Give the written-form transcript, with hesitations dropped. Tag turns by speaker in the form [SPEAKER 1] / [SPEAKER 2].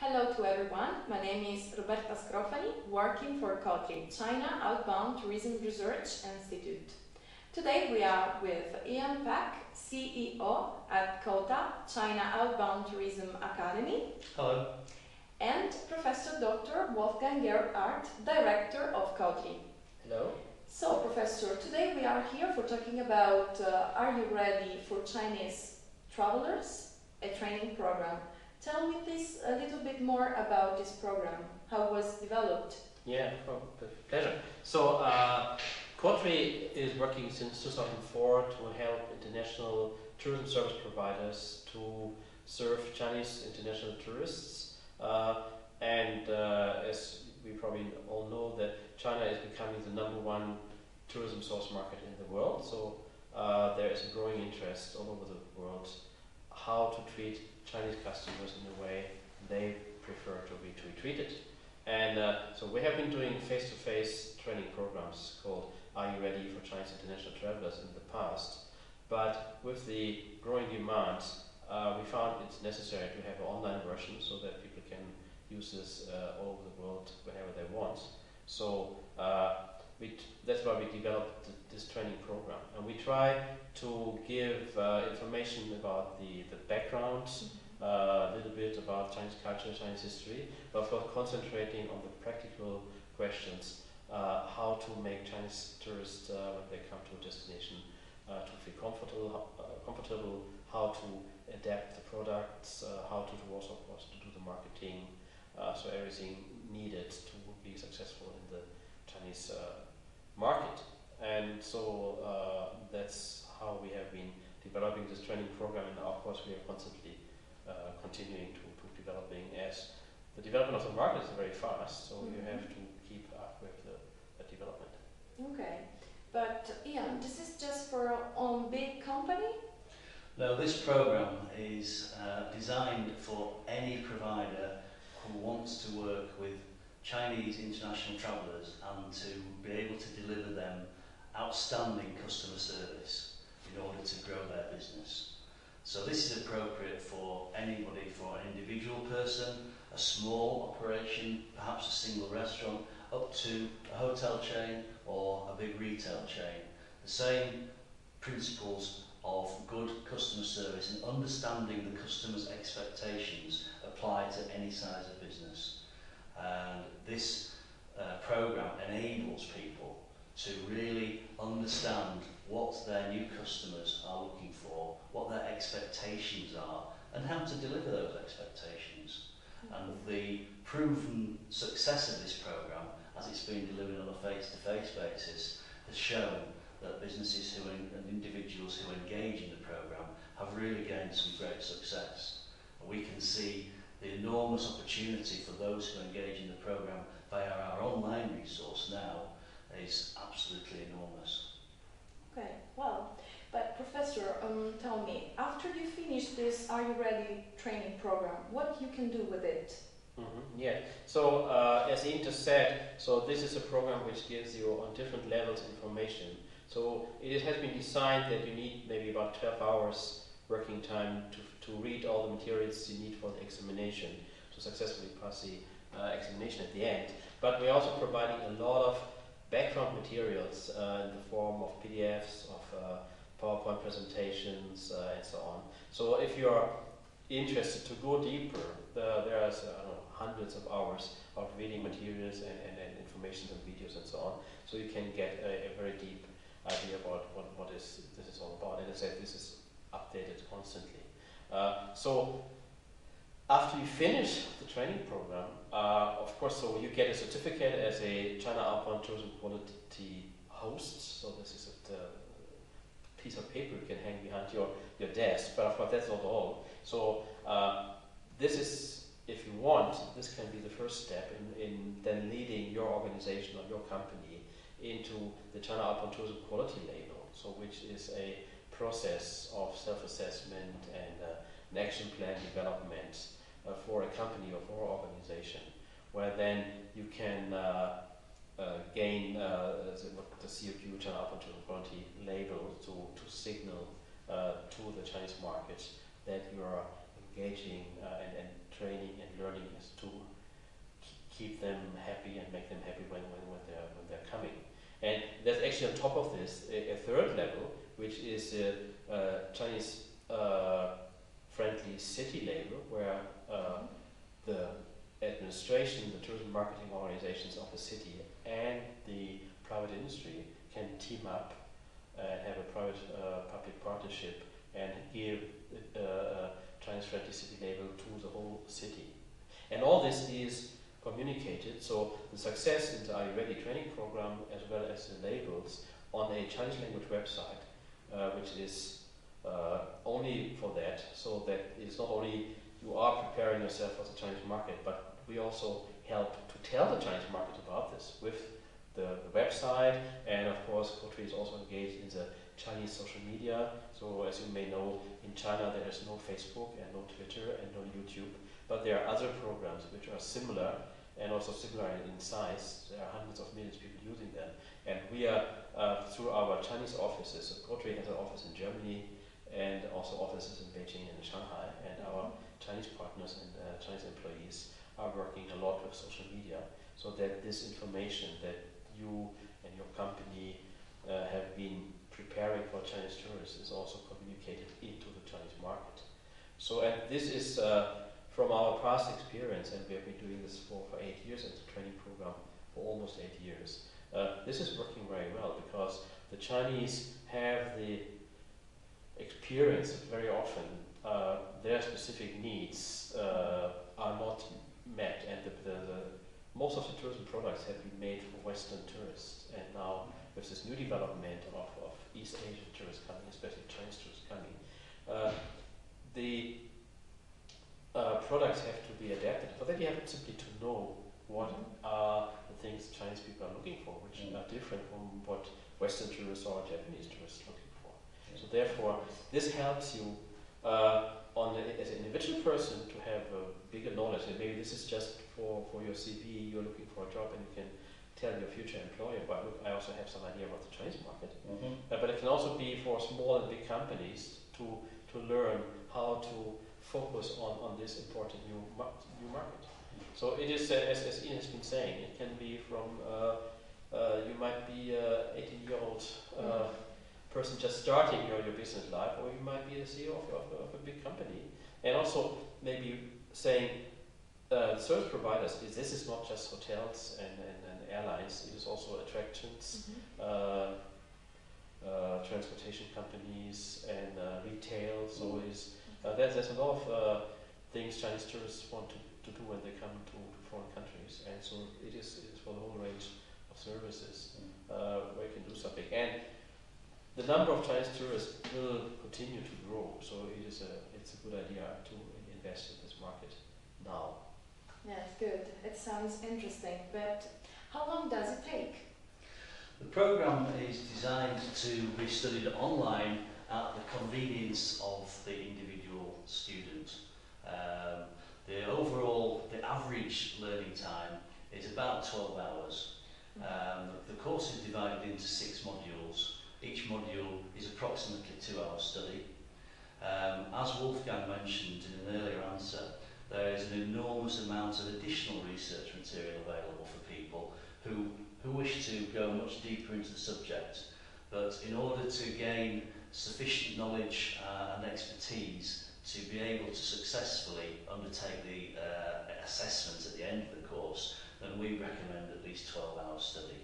[SPEAKER 1] Hello to everyone, my name is Roberta Scrofani, working for CTW China Outbound Tourism Research Institute. Today we are with Ian Pak, CEO at COTA, China Outbound Tourism Academy.
[SPEAKER 2] Hello.
[SPEAKER 1] And Professor Dr. Wolfgang Gerhardt, Director of COTA.
[SPEAKER 2] Hello.
[SPEAKER 1] So, Professor, today we are here for talking about Are You Ready for Chinese Travelers? A training program. Tell me please a little bit more about this program, how it was developed.
[SPEAKER 2] Yeah, with pleasure. So, COTA is working since 2004 to help international tourism service providers to serve Chinese international tourists. As we probably all know, that China is becoming the #1 tourism source market in the world. So there is a growing interest all over the world how to treat Chinese customers in a way they prefer to be treated. And so we have been doing face-to-face training programs called Are You Ready for Chinese International Travelers in the past. But with the growing demand, we found it's necessary to have an online version so that people can use this all over the world whenever they want. So that's why we developed this training program. And we try to give information about the background, a little bit about Chinese culture, Chinese history, but of course concentrating on the practical questions, how to make Chinese tourists, when they come to a destination, to feel comfortable, how to adapt the products, how to do also, of course, to do the marketing, so everything needed to be successful in the Chinese market. And so that's how we have been developing this training program, and of course we are constantly continuing to developing, as the development of the market is very fast, so you have to keep up with the development.
[SPEAKER 1] Okay, but Ian, this is just for a big company?
[SPEAKER 3] No, this program is designed for any provider who wants to work with Chinese international travellers and to be able to deliver them outstanding customer service in order to grow their business. So this is appropriate for anybody, for an individual person, a small operation, perhaps a single restaurant, up to a hotel chain or a big retail chain. The same principles of good customer service and understanding the customer's expectations apply to any size of business. And this program enables people to really understand what their new customers are looking for, what their expectations are, and how to deliver those expectations. And the proven success of this program, as it's been delivered on a face-to-face basis, has shown that businesses and individuals who engage in the program have really gained some great success. And we can see the enormous opportunity for those who engage in the program via our online resource now is absolutely enormous.
[SPEAKER 1] Okay, well, but Professor, tell me, after you finish this Are You Ready training program, what you can do with it?
[SPEAKER 2] Yeah, so as Ian just said, so this is a program which gives you on different levels information. So it has been designed that you need maybe about 12 hours working time to read all the materials you need for the examination to successfully pass the examination at the end. But we're also providing a lot of background materials in the form of PDFs, of PowerPoint presentations, and so on. So if you're interested to go deeper, there are hundreds of hours of reading materials and information and videos and so on. So you can get a very deep idea about what this is all about. And as I said, this is updated constantly. So after you finish the training program, of course, so you get a certificate as a China Outbound Tourism Quality host. So this is a piece of paper you can hang behind your desk. But of course, that's not all. So this is, if you want, this can be the first step in then leading your organization or your company into the China Outbound Tourism Quality label. So which is a process of self-assessment and an action plan development for a company or for an organization, where then you can gain the CTW China Outbound Tourism Quality label to signal to the Chinese market that you are engaging and training and learning as keep them happy and make them happy when they're coming. And there's actually on top of this a third level, which is a Chinese friendly city label, where the administration, the tourism marketing organizations of the city and the private industry can team up and have a private public partnership and give a Chinese friendly city label to the whole city. And all this is communicated, so the success in the Are You Ready training program, as well as the labels, on a Chinese language website, which is only for that, so that it's not only you are preparing yourself for the Chinese market, but we also help to tell the Chinese market about this with the website, and of course Cotree is also engaged in the Chinese social media. So as you may know, in China there is no Facebook and no Twitter and no YouTube, but there are other programs which are similar and also similar in size. There are hundreds of millions of people using them, and we are through our Chinese offices. So Cotree has an office in Germany and also offices in Beijing and Shanghai, and our Chinese partners and Chinese employees are working a lot with social media, so that this information that you and your company have been preparing for Chinese tourists is also communicated into the Chinese market. So, and this is from our past experience, and we have been doing this for 8 years as a training program for almost 8 years. This is working very well because the Chinese have the experience that very often their specific needs are not met, and most of the tourism products have been made for Western tourists, and now with this new development of East Asian tourists coming, especially Chinese tourists coming, the products have to be adapted. For that you have simply to know what are the things Chinese people are looking for, which are different from what Western tourists or Japanese tourists are looking for. So therefore, this helps you as an individual person to have a bigger knowledge. And maybe this is just for your CV, you're looking for a job and you can tell your future employer, but look, I also have some idea about the Chinese market. But it can also be for small and big companies to learn how to focus on this important new market. So it is, as Ian has been saying, it can be from, you might be an 18-year-old person just starting your business life, or you might be the CEO of a big company. And also maybe saying, service providers, this is not just hotels and airlines, it is also attractions, transportation companies and retail. So there's a lot of things Chinese tourists want to do when they come to foreign countries, and so it is for the whole range of services where you can do something. And the number of Chinese tourists will continue to grow, so it's a good idea to invest in this market now.
[SPEAKER 1] Yes, good. It sounds interesting, but how long does it take?
[SPEAKER 3] The programme is designed to be studied online at the convenience of the individual student. The average learning time is about 12 hours. The course is divided into 6 modules. Each module is approximately 2 hours study. As Wolfgang mentioned in an earlier answer, there is an enormous amount of additional research material available for people who wish to go much deeper into the subject, but in order to gain sufficient knowledge and expertise to be able to successfully undertake the assessment at the end of the course, then we recommend at least 12 hours study.